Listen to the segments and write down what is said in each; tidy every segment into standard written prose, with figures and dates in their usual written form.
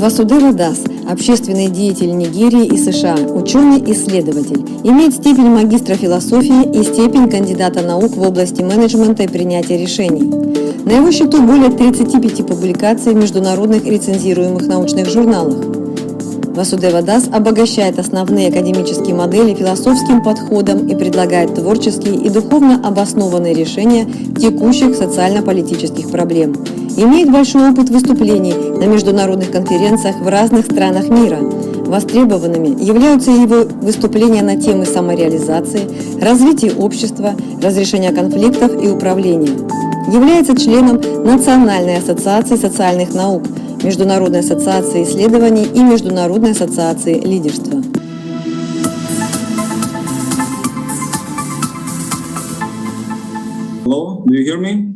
Васудева Дас – общественный деятель Нигерии и США, ученый-исследователь. Имеет степень магистра философии и степень кандидата наук в области менеджмента и принятия решений. На его счету более 35 публикаций в международных рецензируемых научных журналах. Васудева Дас обогащает основные академические модели философским подходом и предлагает творческие и духовно обоснованные решения текущих социально-политических проблем. Имеет большой опыт выступлений на международных конференциях в разных странах мира. Востребованными являются его выступления на темы самореализации, развития общества, разрешения конфликтов и управления. Является членом Национальной ассоциации социальных наук, Международной ассоциации исследований и Международной ассоциации лидерства. Hello, do you hear me?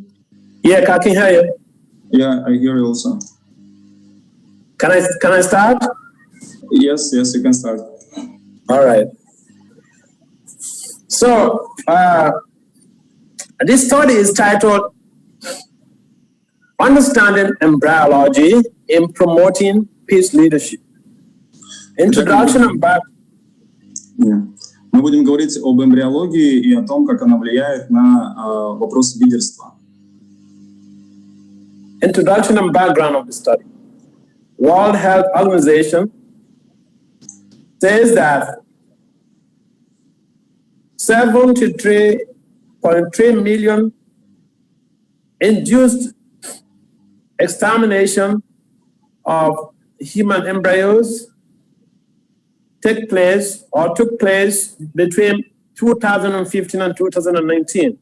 Yeah, I can hear you. Yeah, I hear you also. Can I start? Yes, you can start. All right. So this study is titled Understanding Embryology in Promoting Peace Leadership. Introduction and back. Мы будем говорить об эмбриологии и о том, как она влияет на вопрос лидерства. Introduction and background of the study. World Health Organization says that 73.3 million induced extermination of human embryos took place between 2015 and 2019.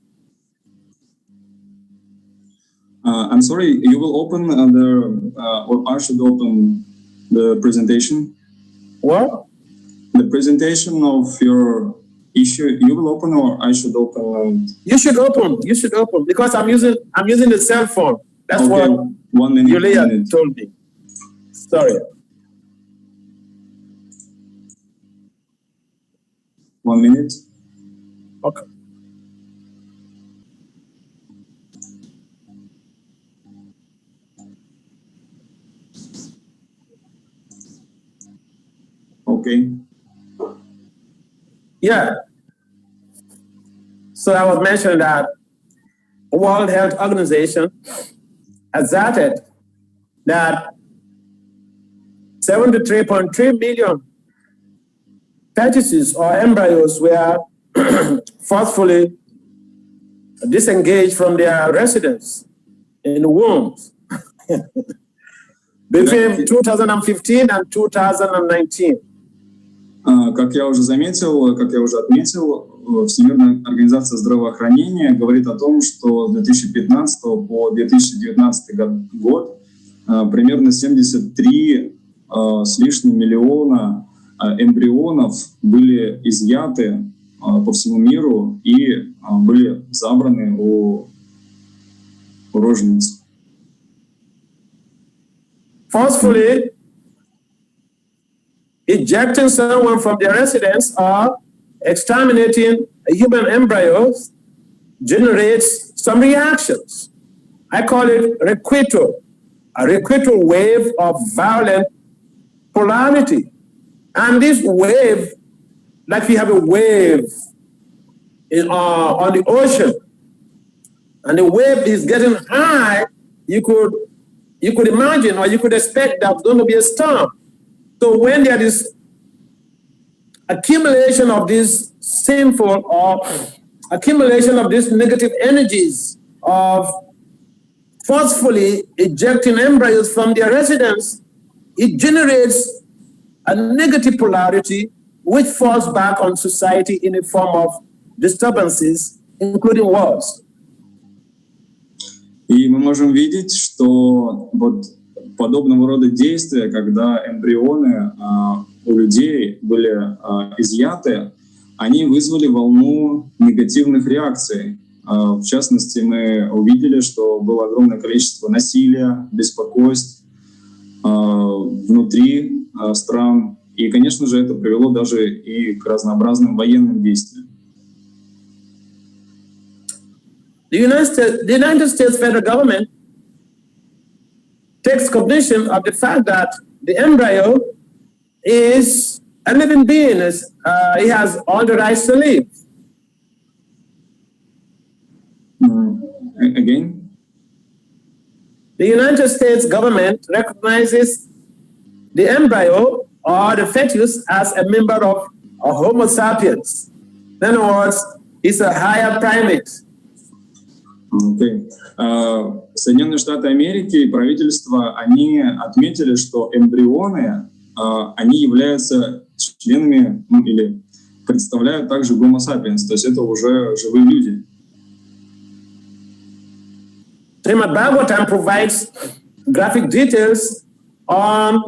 I'm sorry, you will open or I should open the presentation? What? The presentation of your issue, you will open or I should open? You should open because I'm using the cell phone. That's okay. what 1 minute. Julia told me. Sorry. 1 minute. Okay. Okay. Yeah. So I was mentioning that World Health Organization asserted that 73.3 million fetuses or embryos were forcefully disengaged from their residence in the wombs between 2015 and 2019. Как я уже отметил, Всемирная организация здравоохранения говорит о том, что с 2015 по 2019 год примерно 73 с лишним миллиона эмбрионов были изъяты по всему миру и были забраны у рожениц. Forcefully ejecting someone from their residence or exterminating human embryos generates some reactions. I call it requital, a requital wave of violent polarity. And this wave, like we have a wave on the ocean, and the wave is getting high, you could imagine or you could expect there's going to be a storm. So when there is accumulation of these sinful or accumulation of these negative energies of forcefully ejecting embryos from their residence, it generates a negative polarity which falls back on society in the form of disturbances, including wars. И мы можем видеть, что вот подобного рода действия, когда эмбрионы у людей были изъяты, они вызвали волну негативных реакций. В частности, мы увидели, что было огромное количество насилия, беспокойств внутри стран. И, конечно же, это привело даже и к разнообразным военным действиям. The United States federal government takes cognition of the fact that the embryo is a living being. He has all the rights to live. Again? The United States government recognizes the embryo or the fetus as a member of a Homo sapiens. In other words, it's a higher primate. Okay. Соединенные Штаты Америки и правительство, они отметили, что эмбрионы, они являются членами или представляют также Homo sapiens, то есть это уже живые люди. Srimad Bhagavatam provides graphic details on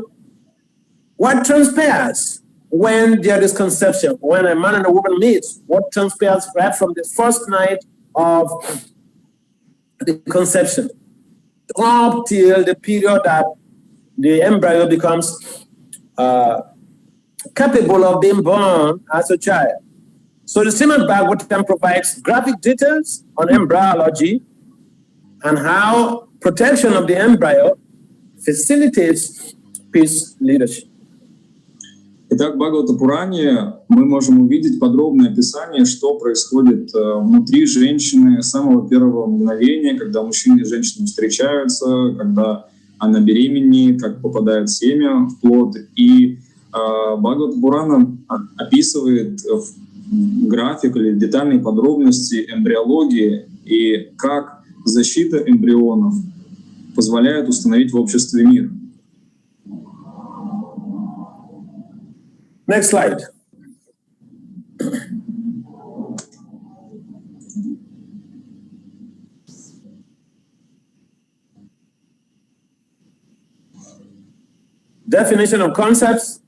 what transpires when there is conception, when a man and a woman meet, what transpires right from the first night of the conception up till the period that the embryo becomes capable of being born as a child. So the Srimad Bhagavatam provides graphic details on embryology and how protection of the embryo facilitates peace leadership. Итак, в Бхагавата-пуране мы можем увидеть подробное описание, что происходит внутри женщины с самого первого мгновения, когда мужчина и женщина встречаются, когда она беременеет, как попадает семя в плод. И Бхагавата-пурана описывает график или детальные подробности эмбриологии и как защита эмбрионов позволяет установить в обществе мир. Next slide. Definition of concepts.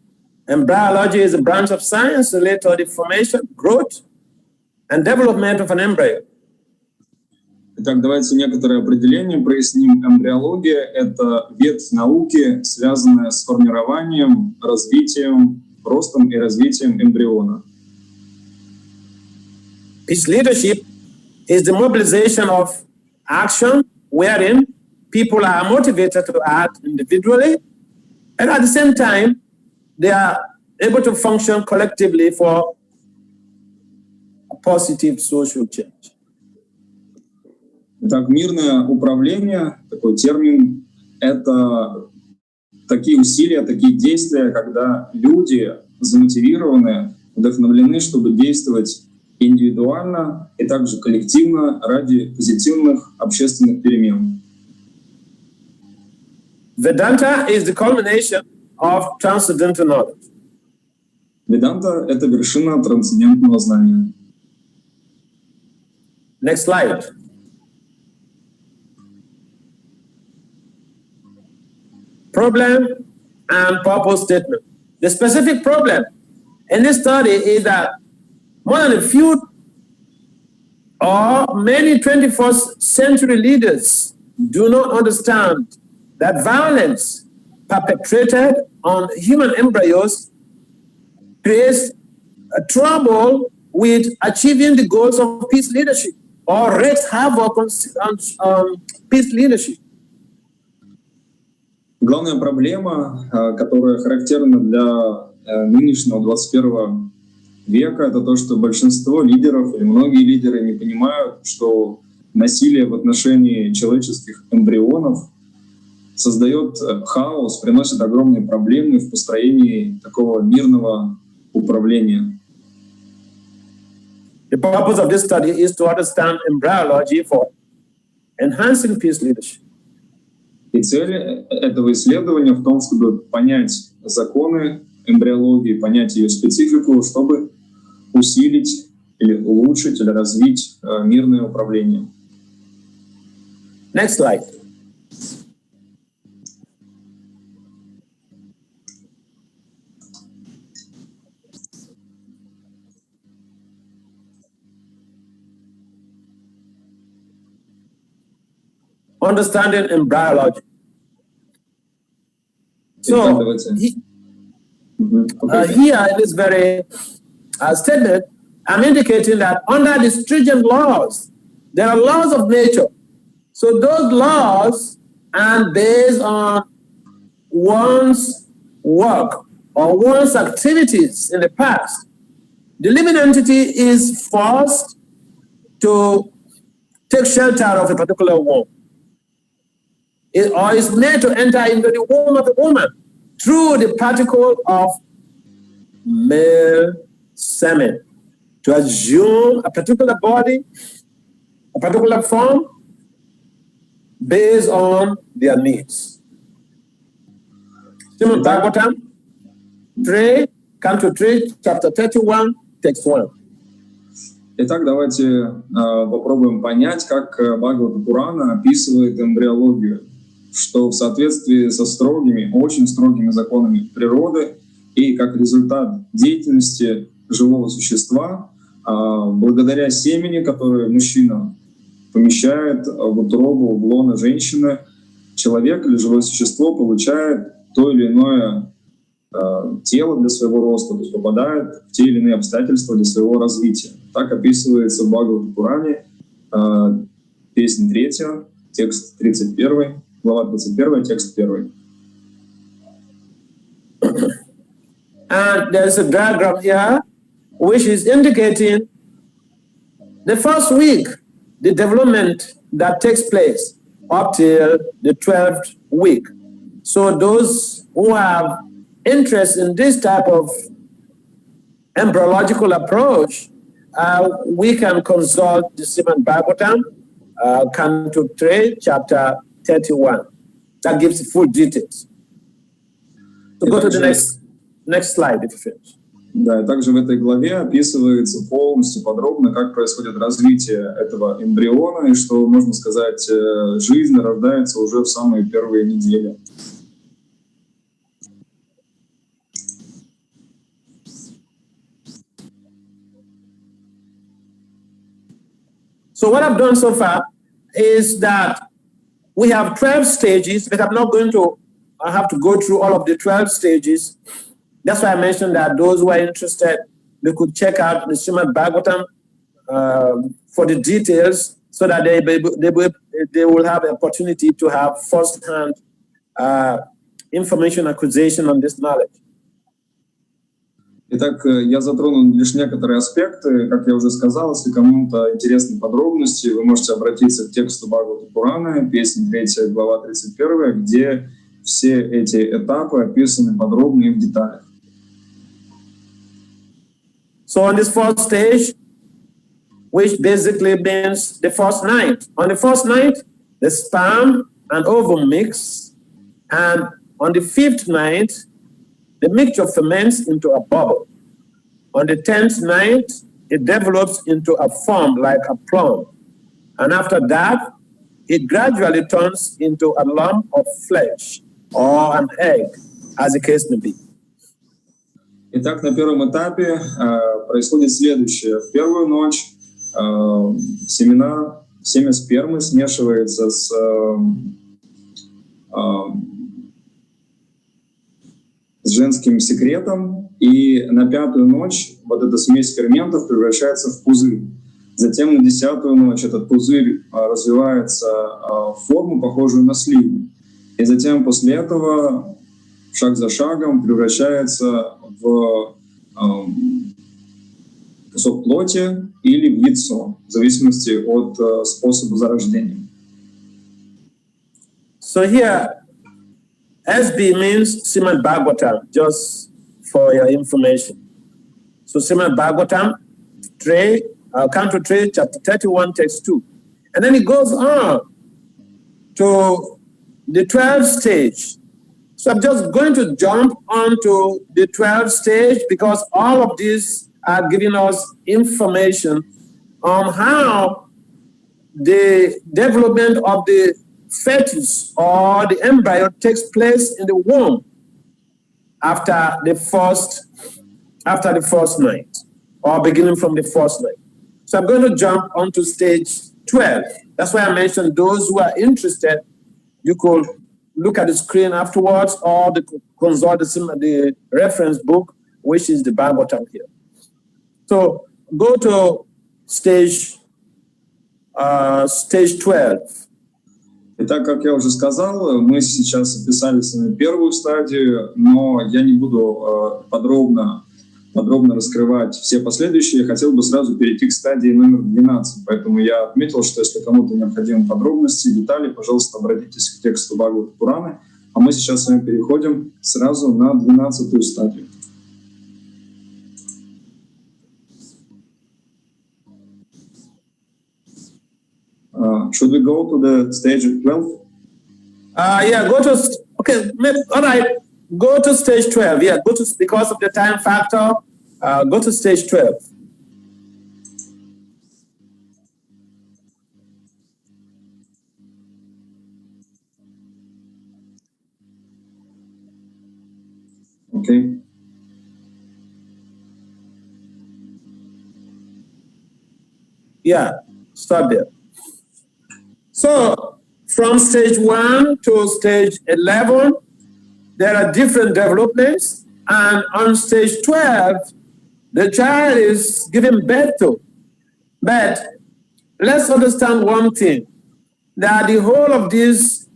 Embryology is a branch of science related to the formation, growth, and development of an embryo. Итак, давайте некоторые определения проясним. Эмбриология — это ветвь науки, связанная с формированием, развитием, ростом и развитием эмбриона. Peace leadership is the mobilization of action wherein people are motivated to act individually, and at the same time, they are able to function collectively for a positive social change. Итак, мирное управление, такой термин, это такие усилия, такие действия, когда люди замотивированы, вдохновлены, чтобы действовать индивидуально и также коллективно ради позитивных общественных перемен. Vedanta is the culmination of transcendental knowledge. Веданта — это вершина трансцендентного знания. Next slide. Problem and purpose statement. The specific problem in this study is that more than a few or many 21st century leaders do not understand that violence perpetrated on human embryos creates a trouble with achieving the goals of peace leadership or wreaks havoc on peace leadership. Главная проблема, которая характерна для нынешнего 21 века, это то, что большинство лидеров или многие лидеры не понимают, что насилие в отношении человеческих эмбрионов создает хаос, приносит огромные проблемы в построении такого мирного управления. The purpose of this study is to understand embryology for enhancing peace leadership. И цель этого исследования в том, чтобы понять законы эмбриологии, понять ее специфику, чтобы усилить или улучшить или развить мирное управление. Next slide. Understanding embryology. So here in this very statement, I'm indicating that under the stringent laws, there are laws of nature. So those laws are based on one's work or one's activities in the past, the living entity is forced to take shelter of a particular womb, or is made to enter into the womb of the woman through the particle of male semen, to assume a particular body, a particular form, based on their needs. Srimad Bhagavatam 3, Canto 3, Chapter 31, Text 1. Итак, давайте попробуем понять, как Бхагавата Пурана описывает эмбриологию, что в соответствии со строгими, очень строгими законами природы и как результат деятельности живого существа, благодаря семени, которое мужчина помещает в утробу, в лоно женщины, человек или живое существо получает то или иное тело для своего роста, то есть попадает в те или иные обстоятельства для своего развития. Так описывается в Бхагавата Пуране, песня 3, текст 31, глава 31, текст 1. And there's a diagram here which is indicating the first week, the development that takes place up till the 12th week. So those who have interest in this type of embryological approach, we can consult the Srimad Bhagavatam, Canto 3, Chapter 31. That gives the full details. So go to the next slide, if you finish. Да, и также в этой главе описывается полностью подробно, как происходит развитие этого эмбриона, и что, можно сказать, жизнь рождается уже в самые первые недели. So what I've done so far is that we have 12 stages, but I'm not going to have to go through all of the 12 stages. That's why I mentioned that those who are interested, they could check out the Srimad Bhagavatam for the details, so that they will have the opportunity to have first-hand information acquisition on this knowledge. Итак, я затрону лишь некоторые аспекты. Как я уже сказал, если кому-то интересны подробности, вы можете обратиться к тексту Бхагавата Пурана, песня 3, глава 31, где все эти этапы описаны подробно и в деталях. So on this first stage, which basically means the first night. On the first night, the sperm and ovum mix, and on the 5th night, the mixture ferments into a bubble. On the 10th night, it develops into a form like a plum. And after that, it gradually turns into a lump of flesh or an egg, as the case may be. Итак, на первом этапе происходит следующее. В первую ночь семя спермы смешивается с женским секретом, и на 5-ю ночь вот эта смесь ферментов превращается в пузырь. Затем на 10-ю ночь этот пузырь развивается в форму, похожую на сливу. И затем после этого шаг за шагом превращается в кусок плоти или в яйцо, в зависимости от способа зарождения. So here, SB means Srimad Bhagavatam, just for your information. So Srimad Bhagavatam 3, Canto 3, Chapter 31, Text 2. And then it goes on to the 12th stage. So I'm just going to jump onto the 12th stage because all of these are giving us information on how the development of the fetus or the embryo takes place in the womb after the first night, or beginning from the first night. So I'm going to jump onto stage 12. That's why I mentioned those who are interested, you could look at the screen afterwards, or consult the reference book, which is the Bhagavatam here. So go to stage 12. Итак, как я уже сказал, мы сейчас описали с вами первую стадию, но я не буду подробно раскрывать все последующие. Я хотел бы сразу перейти к стадии номер 12. Поэтому я отметил, что если кому-то необходимы подробности, детали, пожалуйста, обратитесь к тексту Бхагавата Пураны. А мы сейчас с вами переходим сразу на 12-ю стадию. Should we go to the stage of 12? Yeah, all right, go to stage 12. Yeah, because of the time factor, go to stage 12. Okay. Yeah, stop there. So from stage 1 to stage 11, there are different developments. And on stage 12, the child is given birth to. But let's understand one thing, that the whole of these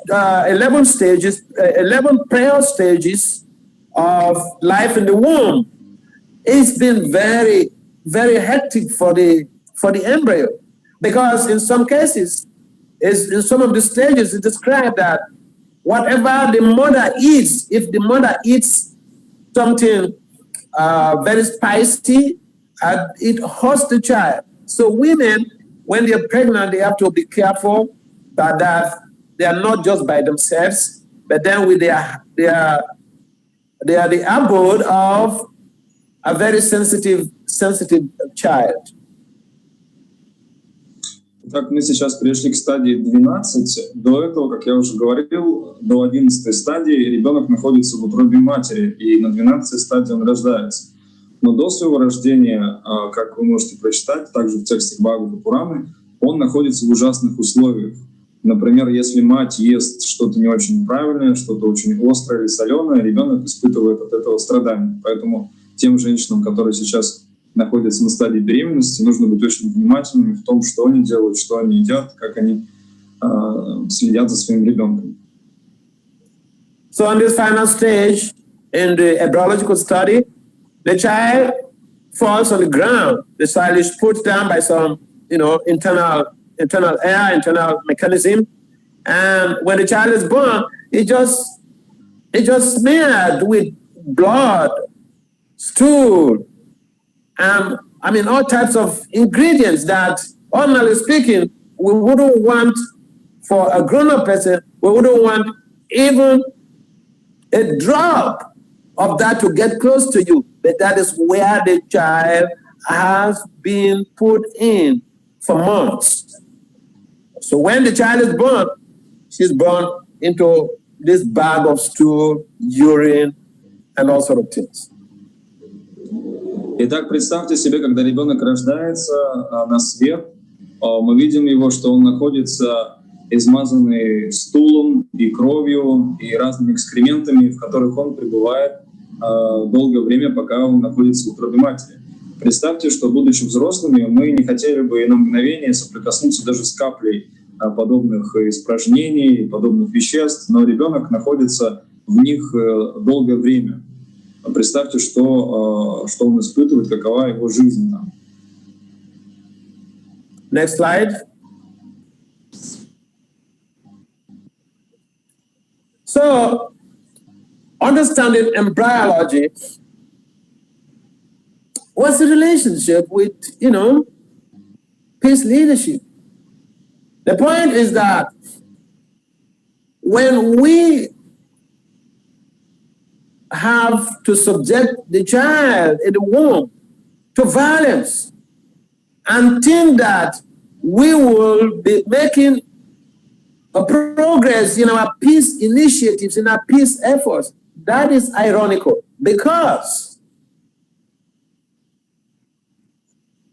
11 prayer stages of life in the womb, it's been very, very hectic for the embryo. Because in some cases, in some of the stages, it described that whatever the mother eats, if the mother eats something very spicy, it hurts the child. So women, when they're pregnant, they have to be careful that they are not just by themselves, but then with they are the abode of a very sensitive child. Итак, мы сейчас пришли к стадии 12. До этого, как я уже говорил, до 11 стадии ребенок находится в утробе матери, и на 12 стадии он рождается. Но до своего рождения, как вы можете прочитать, также в тексте Бхагавата Пураны, он находится в ужасных условиях. Например, если мать ест что-то не очень правильное, что-то очень острое или соленое, ребенок испытывает от этого страдания. Поэтому тем женщинам, которые сейчас находятся на стадии беременности, нужно быть очень внимательными в том, что они делают, что они едят, как они следят за своим ребенком. So on this final stage in the embryological study, the child falls on the ground. The child is put down by some, internal mechanism, and when the child is born, it just smeared with blood, stool. All types of ingredients that, ordinarily speaking, we wouldn't want for a grown-up person. We wouldn't want even a drop of that to get close to you. But that is where the child has been put in for months. So when the child is born, she's born into this bag of stool, urine, and all sort of things. Итак, представьте себе, когда ребенок рождается на свет, мы видим его, что он находится измазанный стулом и кровью и разными экскрементами, в которых он пребывает долгое время, пока он находится в утробе матери. Представьте, что, будучи взрослыми, мы не хотели бы и на мгновение соприкоснуться даже с каплей подобных испражнений, подобных веществ, но ребенок находится в них долгое время. Представьте, что он испытывает, какова его жизнь там. Next slide. So, understanding embryology, what's the relationship with, peace leadership? The point is that when we have to subject the child in the womb to violence and think that we will be making a progress in our peace initiatives, in our peace efforts, that is ironical, because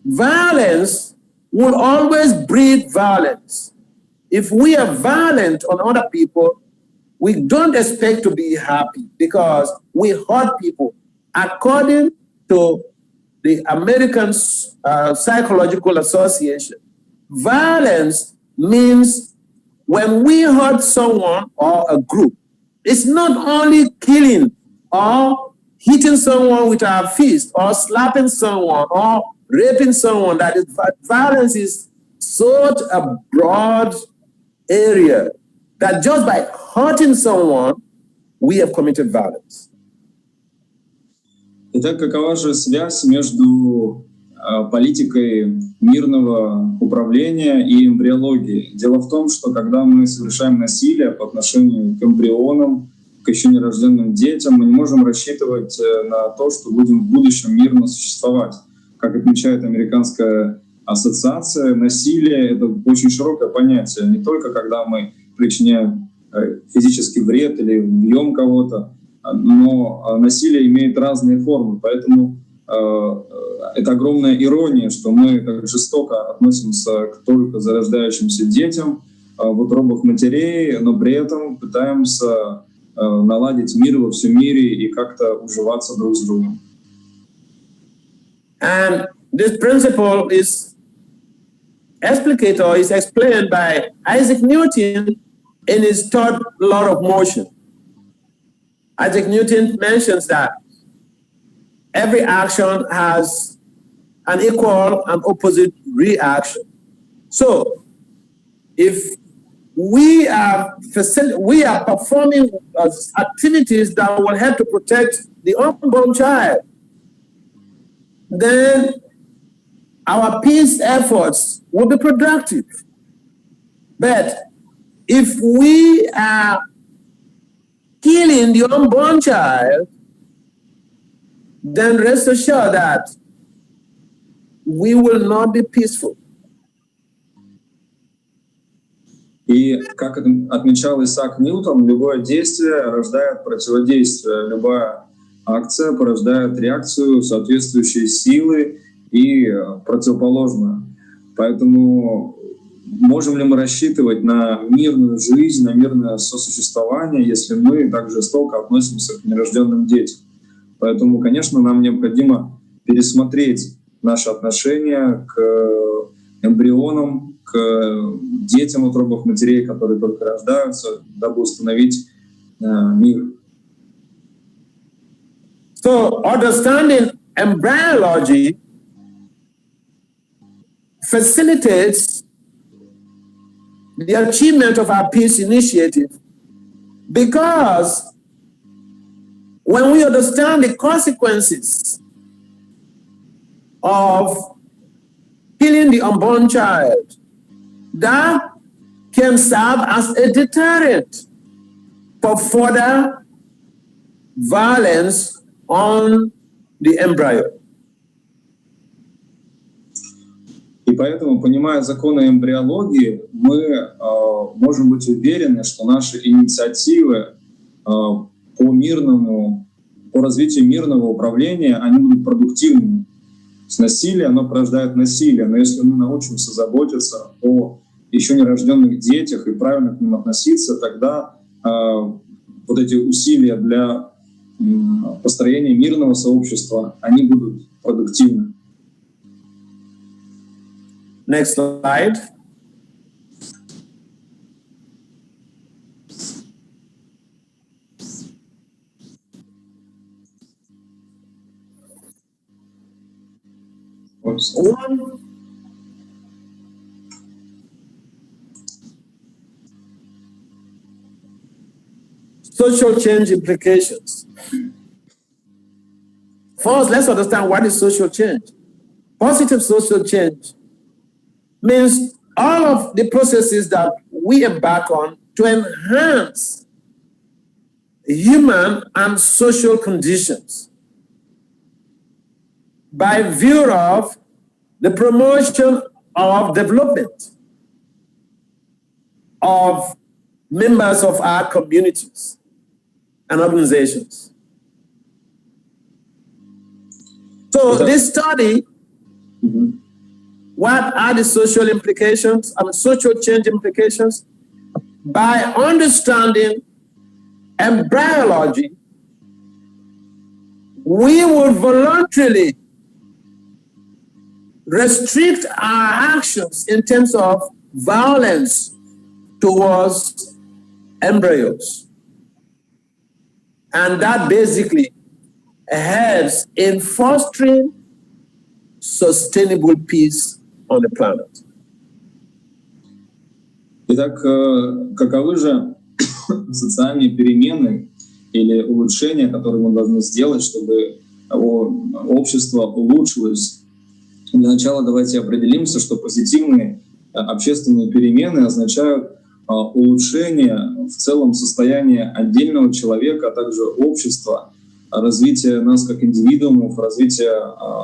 violence will always breed violence. If we are violent on other people, we don't expect to be happy because we hurt people. According to the American Psychological Association, violence means when we hurt someone or a group, it's not only killing or hitting someone with our fist or slapping someone or raping someone. That is, violence is such a broad area that just by hurting someone, we have committed violence. Итак, какова же связь между политикой мирного управления и эмбриологией? Дело в том, что когда мы совершаем насилие по отношению к эмбрионам, к еще нерожденным детям, мы не можем рассчитывать на то, что будем в будущем мирно существовать. Как отмечает Американская ассоциация, насилие — это очень широкое понятие. Не только когда мы причиняем физический вред или бьем кого-то, но насилие имеет разные формы. Поэтому это огромная ирония, что мы так жестоко относимся к только зарождающимся детям в утробах матерей, но при этом пытаемся наладить мир во всем мире и как-то уживаться друг с другом. And this principle is explicated or is explained by Isaac Newton in his third law of motion. Isaac Newton mentions that every action has an equal and opposite reaction. So, if we are performing activities that will help to protect the unborn child, then our peace efforts will be productive. But if we are killing the unborn child, then rest assured that we will not be peaceful. И, как отмечал Исаак Ньютон, любое действие рождает противодействие, любая акция порождает реакцию соответствующей силы и противоположную. Поэтому можем ли мы рассчитывать на мирную жизнь, на мирное сосуществование, если мы так жестоко относимся к нерожденным детям? Поэтому, конечно, нам необходимо пересмотреть наши отношения к эмбрионам, к детям в утробах матерей, которые только рождаются, дабы установить мир. So, understanding embryology facilitates the achievement of our peace initiative, because when we understand the consequences of killing the unborn child, that can serve as a deterrent for further violence on the embryo. И поэтому, понимая законы эмбриологии, мы можем быть уверены, что наши инициативы по развитию мирного управления, они будут продуктивными. С насилия оно порождает насилие, но если мы научимся заботиться о еще нерожденных детях и правильно к ним относиться, тогда вот эти усилия для построения мирного сообщества, они будут продуктивны. Next slide. One, social change implications. First, let's understand what is social change. Positive social change means all of the processes that we embark on to enhance human and social conditions by view of the promotion of development of members of our communities and organizations. So this study, what are the social implications and social change implications? By understanding embryology, we will voluntarily restrict our actions in terms of violence towards embryos. And that basically helps in fostering sustainable peace on the planet. Итак, каковы же социальные перемены или улучшения, которые мы должны сделать, чтобы общество улучшилось? Для начала давайте определимся, что позитивные общественные перемены означают улучшение в целом состояния отдельного человека, а также общества, развитие нас как индивидуумов, развитие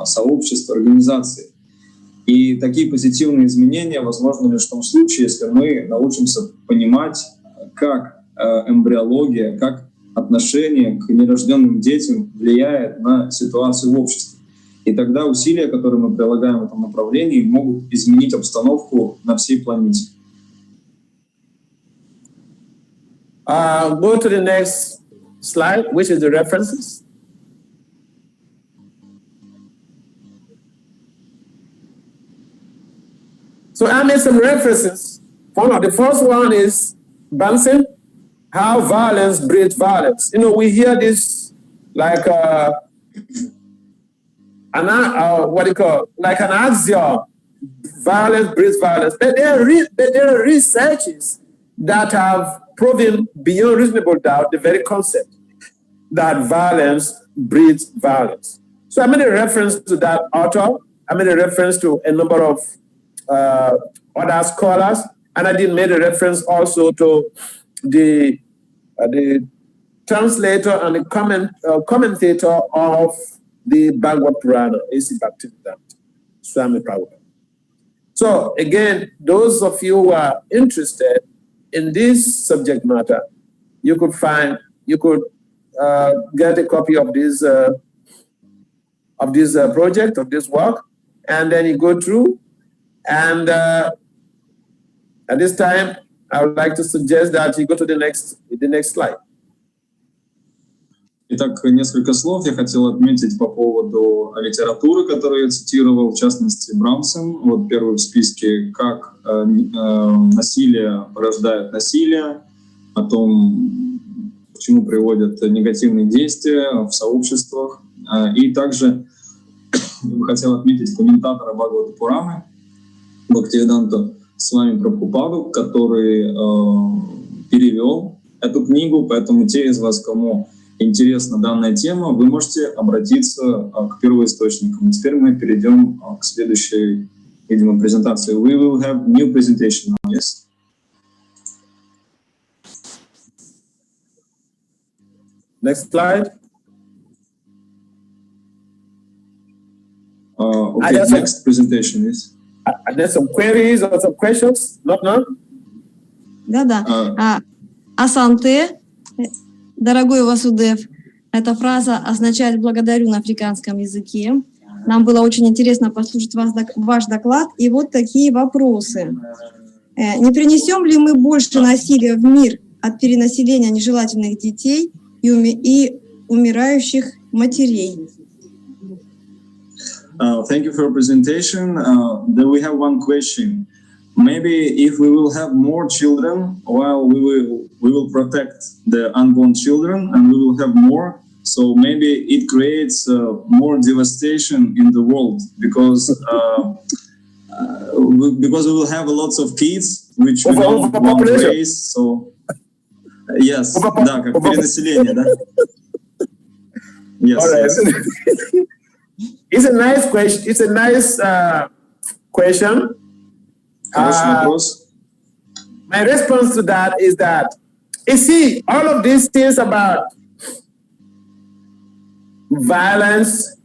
сообщества, организаций. И такие позитивные изменения возможны лишь в том случае, если мы научимся понимать, как эмбриология, как отношение к нерожденным детям влияет на ситуацию в обществе. И тогда усилия, которые мы прилагаем в этом направлении, могут изменить обстановку на всей планете. Go to the next slide, which is the references. So I made some references. The first one is Bunsen, how violence breeds violence. You know, we hear this like like an axiom, violence breeds violence. But there are researches that have proven beyond reasonable doubt the very concept that violence breeds violence. So I made a reference to that author. I made a reference to a number of other scholars, and I did make a reference also to the translator and the commentator of the Bhagavad Purana, A.C. Bhaktivedanta, Swami Prabhupada. So again, those of you who are interested in this subject matter, you could get a copy of this project, of this work, and then you go through. And at this time, I would like to suggest that you go to the next slide. Итак, несколько слов я хотел отметить по поводу литературы, которую я цитировал, в частности, Брамсен. Вот первый в списке «Как насилие порождает насилие», о том, к чему приводят негативные действия в сообществах. И также я бы хотел отметить комментатора Бхагавата Пураны, Бхактивиданта Свами Прабхупаду, который перевел эту книгу, поэтому те из вас, кому интересна данная тема, вы можете обратиться к первоисточникам. Теперь мы перейдем к следующей, видимо, презентации. We will have new presentation now, yes? Next slide. Okay, next presentation, yes. Are there some queries or some questions? Not now? Да-да. Асанте, дорогой Васудев, эта фраза означает «благодарю» на африканском языке. Нам было очень интересно послушать ваш доклад. И вот такие вопросы. Не принесем ли мы больше насилия в мир от перенаселения нежелательных детей и умирающих матерей? Thank you for your presentation. Then we have one question. Maybe if we will have more children, while we will protect the unborn children, and we will have more, so maybe it creates more devastation in the world because we will have lots of kids which we don't want to raise. So yes, да, как перенаселение, да? Yes. Yes. It's a nice question. It's a nice question. My response to that is that, you see, all of these things about violence,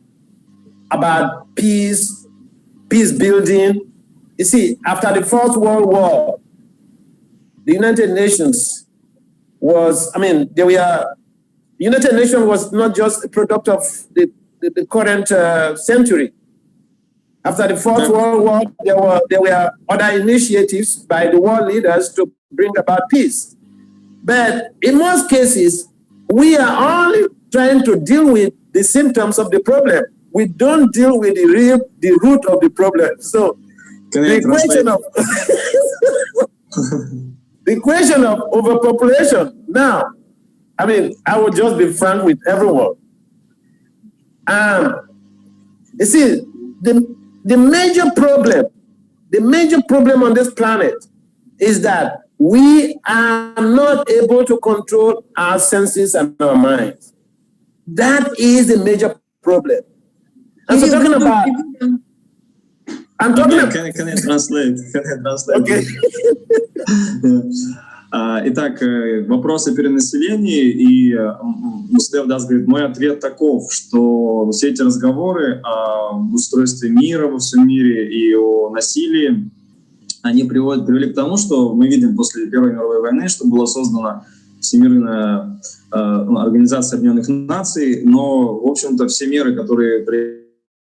about peace building, you see, after the First World War, the United Nations was, United Nations was not just a product of the current century. After the First World War, there were other initiatives by the world leaders to bring about peace. But in most cases, we are only trying to deal with the symptoms of the problem. We don't deal with the root of the problem. So the question of The question of overpopulation. Now, I mean, I will just be frank with everyone. You see, the major problem on this planet is that we are not able to control our senses and our minds. That is the major problem. And so talking about, I'm talking about... Can I translate? Okay. Итак, вопрос о перенаселении, и Васудева Дас говорит, мой ответ таков, что все эти разговоры о устройстве мира во всем мире и о насилии, они привели к тому, что мы видим после Первой мировой войны, что была создана Всемирная организация Объединенных Наций, но, в общем-то, все меры, которые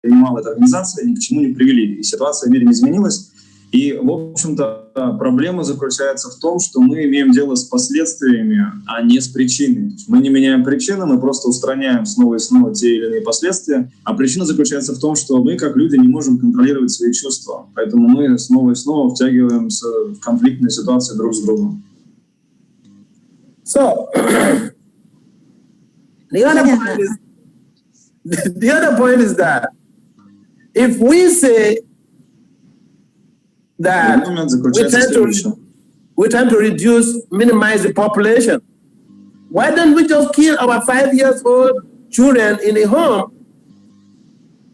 принимала эта организация, ни к чему не привели, и ситуация в мире не изменилась. И, в общем-то, проблема заключается в том, что мы имеем дело с последствиями, а не с причиной. Мы не меняем причины, мы просто устраняем снова и снова те или иные последствия. А причина заключается в том, что мы, как люди, не можем контролировать свои чувства. Поэтому мы снова и снова втягиваемся в конфликтные ситуации друг с другом. So, the other point is that if we say that we tend to minimize the population, why don't we just kill our 5-year-old children in a home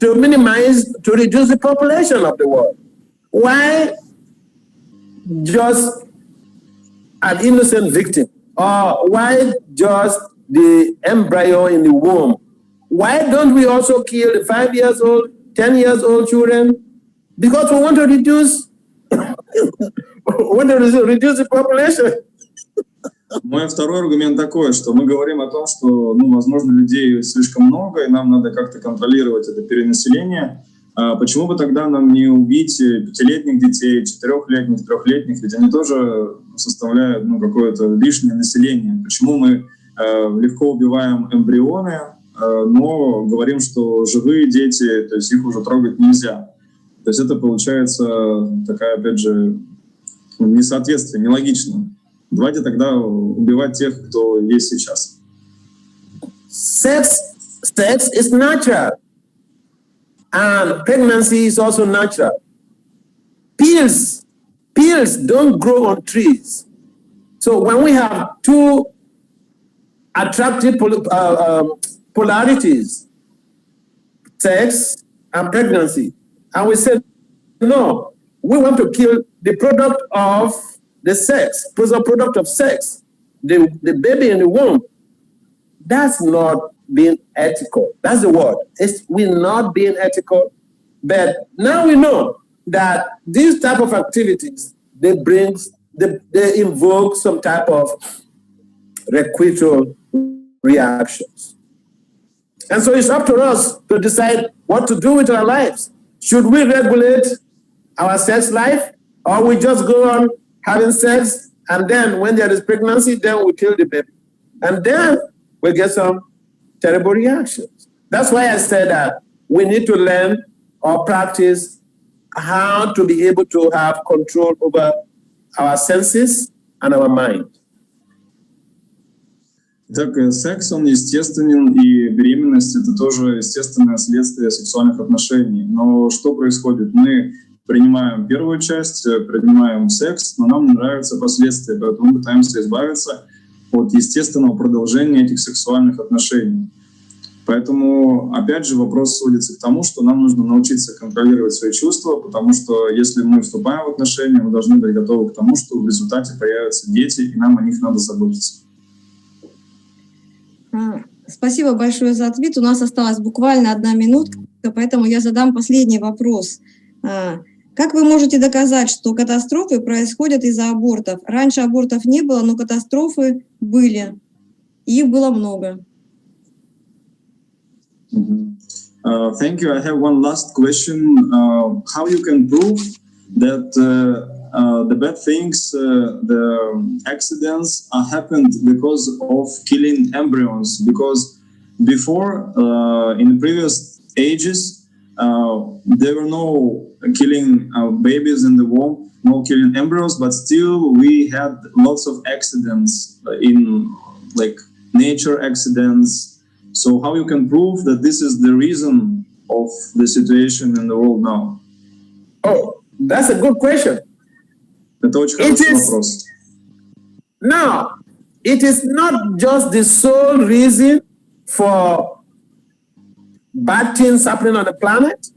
to reduce the population of the world? Why just an innocent victim? Or why just the embryo in the womb? Why don't we also kill the 5-year-old, 10-year-old children? Because we want to reduce the population. Мой второй аргумент такой, что мы говорим о том, что, возможно, людей слишком много, и нам надо как-то контролировать это перенаселение. Почему бы тогда нам не убить 5-летних детей, 4-летних, 3-летних, ведь они тоже составляют какое-то лишнее население. Почему мы легко убиваем эмбрионы, но говорим, что живые дети, то есть их уже трогать нельзя. То есть это получается такая, опять же, несоответствие, нелогично. Давайте тогда убивать тех, кто есть сейчас. Sex is natural. And pregnancy is also natural. Pills don't grow on trees. So when we have two attractive polarities, sex and pregnancy, and we said, no, we want to kill the product of the sex, product of sex, the baby in the womb. That's not being ethical. That's the word. We're not being ethical. But now we know that these type of activities, they invoke some type of requital reactions. And so it's up to us to decide what to do with our lives. Should we regulate our sex life, or we just go on having sex, and then when there is pregnancy, then we kill the baby. And then we get some terrible reactions. That's why I said that we need to learn or practice how to be able to have control over our senses and our mind. Так, секс, он естественен, и беременность — это тоже естественное следствие сексуальных отношений. Но что происходит? Мы принимаем первую часть, принимаем секс, но нам не нравятся последствия, поэтому мы пытаемся избавиться от естественного продолжения этих сексуальных отношений. Поэтому, опять же, вопрос сводится к тому, что нам нужно научиться контролировать свои чувства, потому что если мы вступаем в отношения, мы должны быть готовы к тому, что в результате появятся дети, и нам о них надо заботиться. Спасибо большое за ответ. У нас осталась буквально 1 минутка, поэтому я задам последний вопрос. Как вы можете доказать, что катастрофы происходят из-за абортов? Раньше абортов не было, но катастрофы были. Их было много. Thank you. I have one last question. How you can prove that the bad things, the accidents happened because of killing embryos? Because before, in the previous ages, there were no killing babies in the womb, no killing embryos, but still we had lots of accidents in like nature accidents. So how you can prove that this is the reason of the situation in the world now? Oh, that's a good question. Это очень хороший вопрос. Now, it is not just the sole reason for bad things happening on the planet,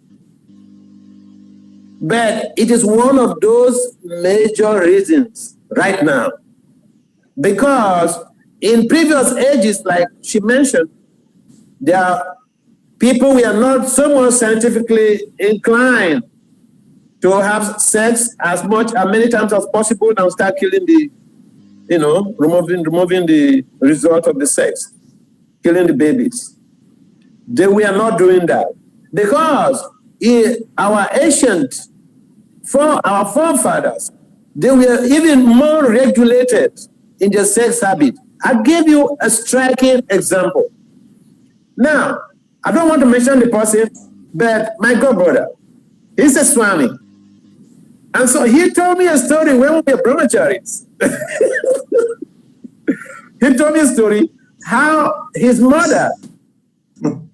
but it is one of those major reasons right now. Because in previous ages, like she mentioned, there are people who are not so much scientifically inclined to have sex as many times as possible and start killing the, removing the result of the sex, killing the babies. We are not doing that because our forefathers, they were even more regulated in their sex habit. I'll give you a striking example. Now, I don't want to mention the person, but my godbrother, he's a Swami. And so he told me a story when we were brahmacharis. He told me a story how his mother,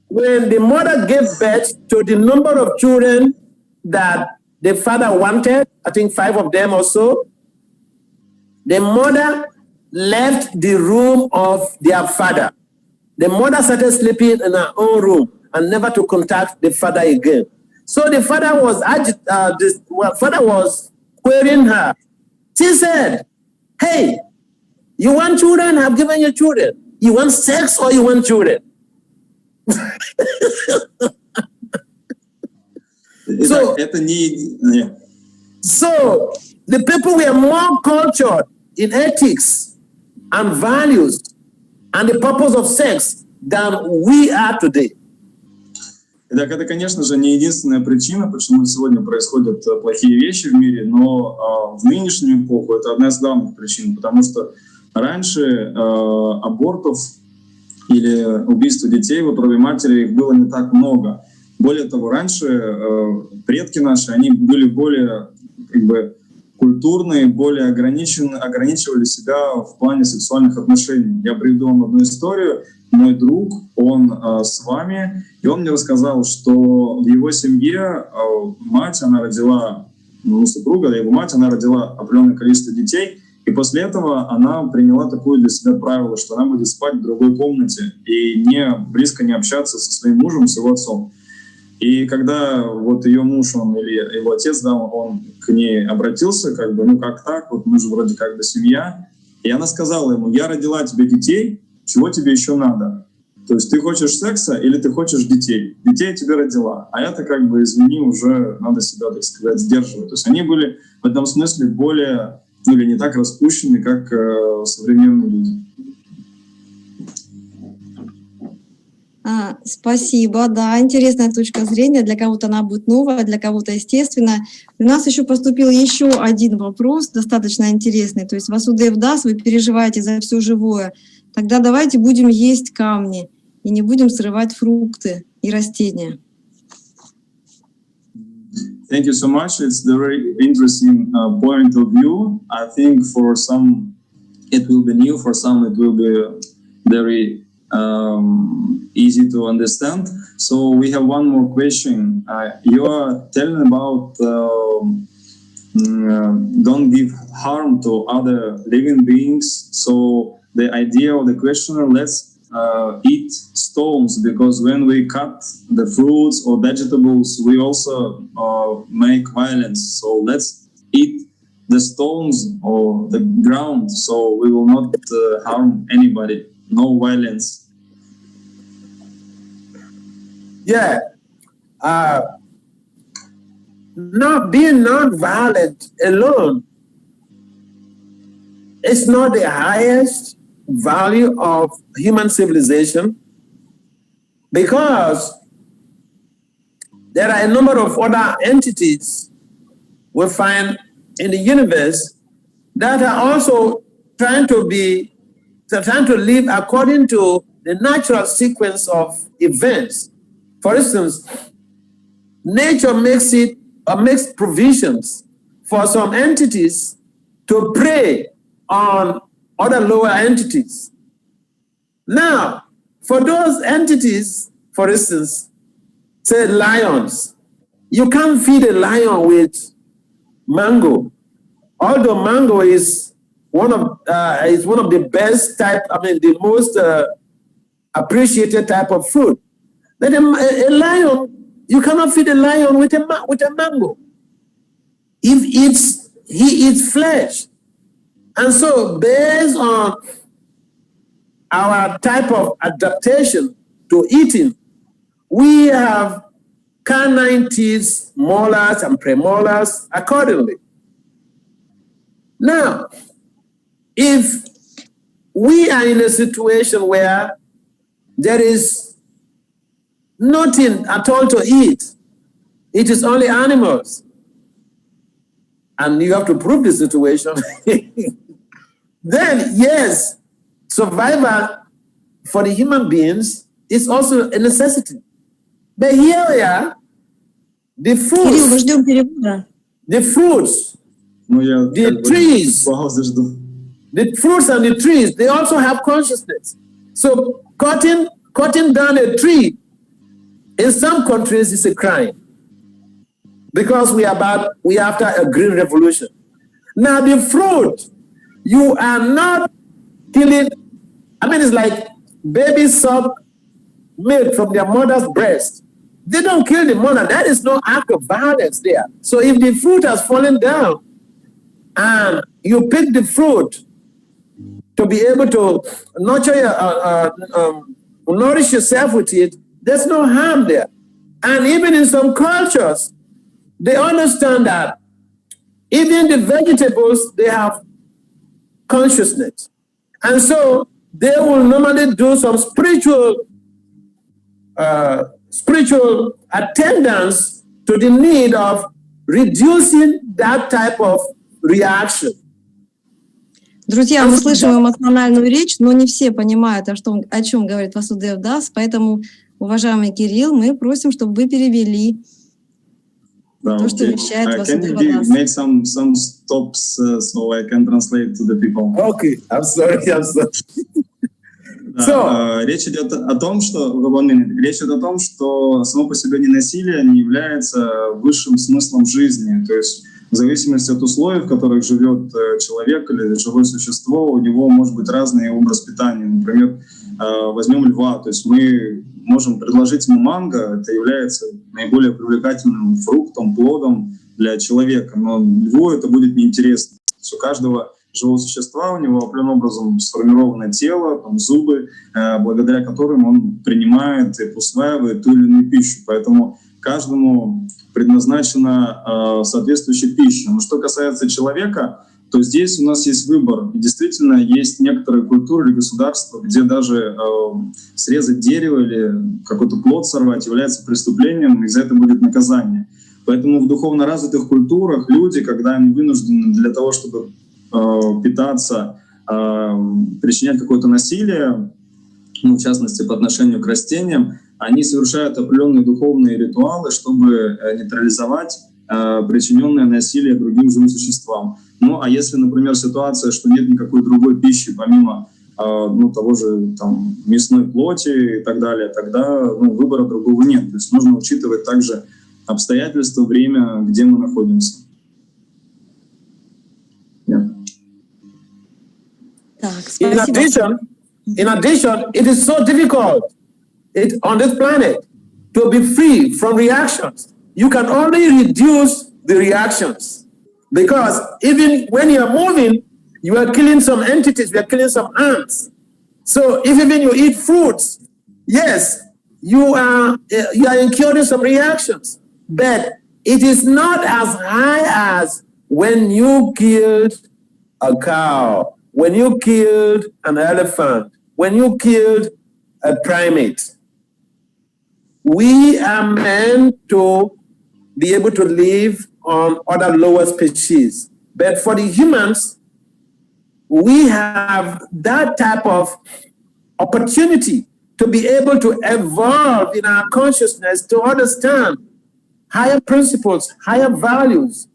when the mother gave birth to the number of children that the father wanted, I think 5 of them or so, the mother left the room of their father. The mother started sleeping in her own room and never to contact the father again. So the father was querying her. She said, "Hey, you want children? I've given you children. You want sex or you want children?" So the people were more cultured in ethics and values and the purpose of sex than we are today. Так, это, конечно же, не единственная причина, почему сегодня происходят плохие вещи в мире, но в нынешнюю эпоху это одна из главных причин, потому что раньше абортов или убийства детей в утробе матери их было не так много. Более того, раньше предки наши, они были более культурные, более ограничивали себя в плане сексуальных отношений. Я приведу вам одну историю. Мой друг, он с вами, и он мне рассказал, что в его семье мать, она родила, супруга, его мать, она родила определенное количество детей, и после этого она приняла такое для себя правило, что она будет спать в другой комнате и близко не общаться со своим мужем, с его отцом. И когда вот ее муж, или его отец, он к ней обратился, как так, вот мы же вроде семья, и она сказала ему: "Я родила тебе детей, чего тебе еще надо? То есть ты хочешь секса или ты хочешь детей? Детей я тебе родила, а это извини, уже надо себя, так сказать, сдерживать". То есть они были в этом смысле более, или не так распущены, как современные люди. Спасибо, да, интересная точка зрения. Для кого-то она будет новая, для кого-то естественная. У нас еще поступил еще один вопрос, достаточно интересный. То есть, Васудева Дас, вы переживаете за все живое. Тогда давайте будем есть камни и не будем срывать фрукты и растения. Thank you so much. It's a very interesting point of view. I think for some it will be new, for some it will be very easy to understand. So we have one more question. You are telling about don't give harm to other living beings. So the idea of the questioner, let's eat stones, because when we cut the fruits or vegetables, we also make violence. So let's eat the stones or the ground, so we will not harm anybody. No violence. Yeah. Not being non-violent alone is not the highest value of human civilization, because there are a number of other entities we find in the universe that are also trying to live according to the natural sequence of events. For instance, nature makes provisions for some entities to prey on other lower entities. Now, for those entities, for instance, say lions, you can't feed a lion with mango, although mango is one of the best type, the most appreciated type of food. But a lion, you cannot feed a lion with a mango. He eats flesh. And so based on our type of adaptation to eating, we have canine teeth, molars, and premolars accordingly. Now, if we are in a situation where there is nothing at all to eat, it is only animals, and you have to prove the situation, then yes, survival for the human beings is also a necessity. But here we are, the fruits, the trees, the fruits and the trees, they also have consciousness. So cutting down a tree in some countries is a crime, because we are after a green revolution. Now the fruit, you are not killing. It's like babies suck milk from their mother's breast. They don't kill the mother. That is no act of violence there. So if the fruit has fallen down and you pick the fruit to be able to nourish yourself with it, there's no harm there. And even in some cultures, they understand that even the vegetables, they have consciousness. And so they will normally do some spiritual attendance to the need of reducing that type of reaction. Друзья, мы слышим эмоциональную речь, но не все понимают, о чем говорит Васудева Дас, поэтому, уважаемый Кирилл, мы просим, чтобы вы перевели то, что вещает Васудева Дас. Can you make some stops so I can translate to the people? Okay, I'm sorry. Речь идет о том, что само по себе ненасилие не является высшим смыслом жизни. То есть в зависимости от условий, в которых живет человек или живое существо, у него может быть разный образ питания. Например, возьмем льва, то есть мы можем предложить ему манго, это является наиболее привлекательным фруктом, плодом для человека, но льву это будет неинтересно. То есть у каждого живого существа, у него определенным образом сформировано тело, зубы, благодаря которым он принимает и усваивает ту или иную пищу. Поэтому каждому предназначена соответствующая пища. Но что касается человека, то здесь у нас есть выбор. И действительно есть некоторые культуры или государства, где даже срезать дерево или какой-то плод сорвать является преступлением, и за это будет наказание. Поэтому в духовно развитых культурах люди, когда они вынуждены для того, чтобы питаться, причинять какое-то насилие, в частности по отношению к растениям, они совершают определенные духовные ритуалы, чтобы нейтрализовать причиненное насилие другим живым существам. А если, например, ситуация, что нет никакой другой пищи, помимо того же мясной плоти и так далее, тогда выбора другого нет. То есть нужно учитывать также обстоятельства, время, где мы находимся. In addition, it is so difficult on this planet to be free from reactions. You can only reduce the reactions, because even when you are moving, you are killing some entities, you are killing some ants. So if even you eat fruits, yes, you are incurring some reactions, but it is not as high as when you killed a cow, when you killed an elephant, when you killed a primate. We are meant to be able to live on other lower species. But for the humans, we have that type of opportunity to be able to evolve in our consciousness to understand higher principles, higher values.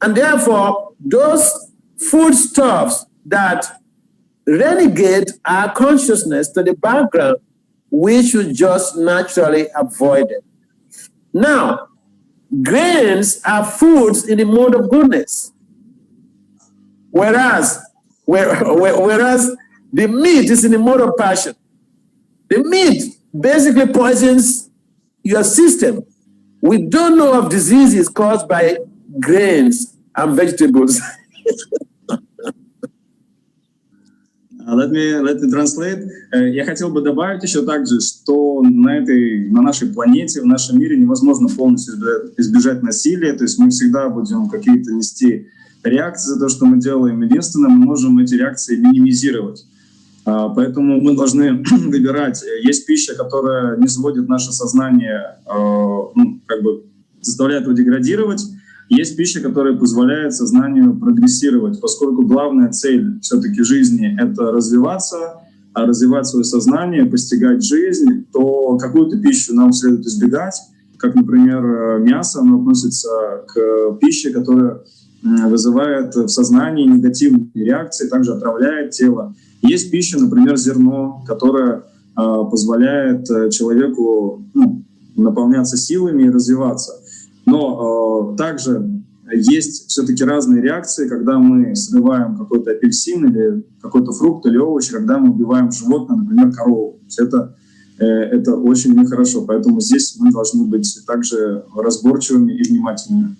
And therefore, those foodstuffs that relegate our consciousness to the background, we should just naturally avoid it. Now, grains are foods in the mode of goodness, whereas the meat is in the mode of passion. The meat basically poisons your system. We don't know of diseases caused by grains and vegetables. Let me translate. Я хотел бы добавить еще также, что на нашей планете, в нашем мире невозможно полностью избежать насилия, то есть мы всегда будем какие-то нести реакции за то, что мы делаем. Единственное, мы можем эти реакции минимизировать. Поэтому мы должны выбирать. Есть пища, которая не сводит наше сознание, заставляет его деградировать. Есть пища, которая позволяет сознанию прогрессировать, поскольку главная цель все-таки жизни — это развиваться, а развивать свое сознание, постигать жизнь, то какую-то пищу нам следует избегать, как, например, мясо, оно относится к пище, которая вызывает в сознании негативные реакции, также отравляет тело. Есть пища, например, зерно, которое позволяет человеку наполняться силами и развиваться. Но также есть все-таки разные реакции, когда мы срываем какой-то апельсин или какой-то фрукт или овощ, когда мы убиваем животное, например, корову. Это очень нехорошо, поэтому здесь мы должны быть также разборчивыми и внимательными.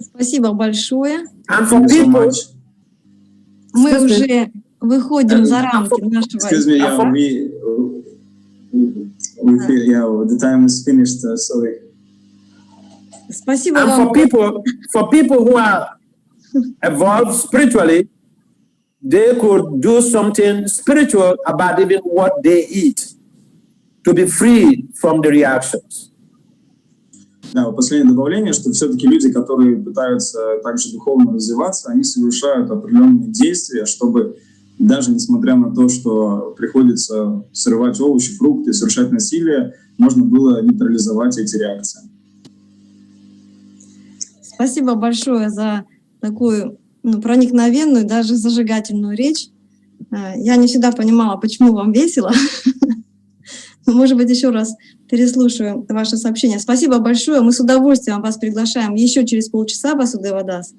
Спасибо большое. Мы уже выходим за рамки нашего... Excuse me, the time is finished, sorry. Спасибо and вам. For people who are evolved spiritually, they could do something spiritual about even what they eat to be free from the reactions. Да, последнее добавление, что все-таки люди, которые пытаются также духовно развиваться, они совершают определенные действия, чтобы даже несмотря на то, что приходится срывать овощи, фрукты, совершать насилие, можно было нейтрализовать эти реакции. Спасибо большое за такую проникновенную, даже зажигательную речь. Я не всегда понимала, почему вам весело. Может быть, еще раз переслушаю ваше сообщение. Спасибо большое. Мы с удовольствием вас приглашаем еще через полчаса в Васудева Дас.